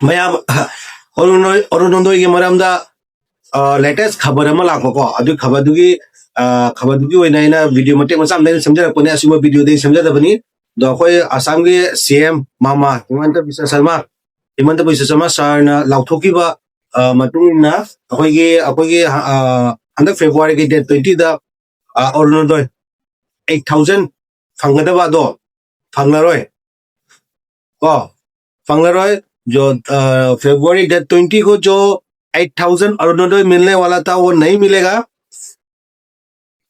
Ma'am Arunoday मरमदा latest खबर अमा लाखो अदु खबरदुगी ओइना वीडियो मते मसाम नै समझरपने असुबा वीडियो दे समझदबनी दो कोई असम के सीएम मामा हिमंत बिश्व शर्मा सर ना लाउथोकीबा मतुंगना अखोइगे हंदक फेब्रुआरी के डेट 20 दा अरुणोदय 8000 फंगदबा दो फंगलरोय को फंगलरोय जो फेब्रुआरी डेट 20 को जो 8000 अरुणोदय मिलने वाला था वो नहीं मिलेगा।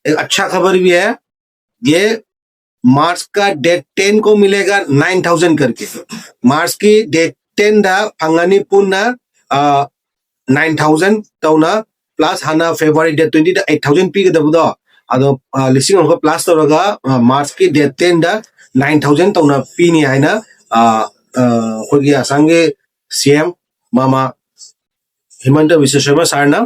एक अच्छा खबर भी है, ये मार्च का डेट 10 को मिलेगा 9000 करके। मार्च की डेट 10 दा फंगानी पुन्ना 9000 तौना प्लस हाना फेब्रुआरी डेट 20 दा 8000 पी गदबदो अदो लिसिंग को प्लस तौरगा मार्च की डेट 10 दा 9000 तौना पीनी हाइना खोगी असंगे सीएम मामा हिमंत बिश्व शर्मा सारना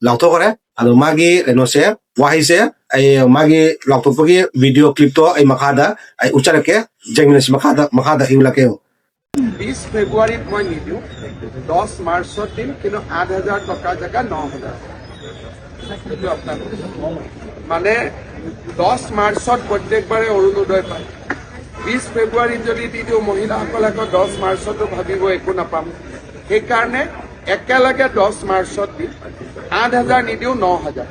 लाउथोकरे अदो मागी रेनोसे वाहिसे आई मागी लाउथोपगी वीडियो क्लिप तो आई मखादा आई उचरके जेमिनस मखादा इउलाके 20 फेब्रुआरी मैं निदियो 10 मार्च दिन किनो 8000 टका जगह 9000 माने 10 मार्च प्रत्येक बारे अरुणोदय पाय 20 फेब्रुआरी जदि दिदियो महिलाসকলক 10 मार्च भाविब एको नापाम সেই কাৰণে একেলগে 10 मार्च 8000 निदियो 9000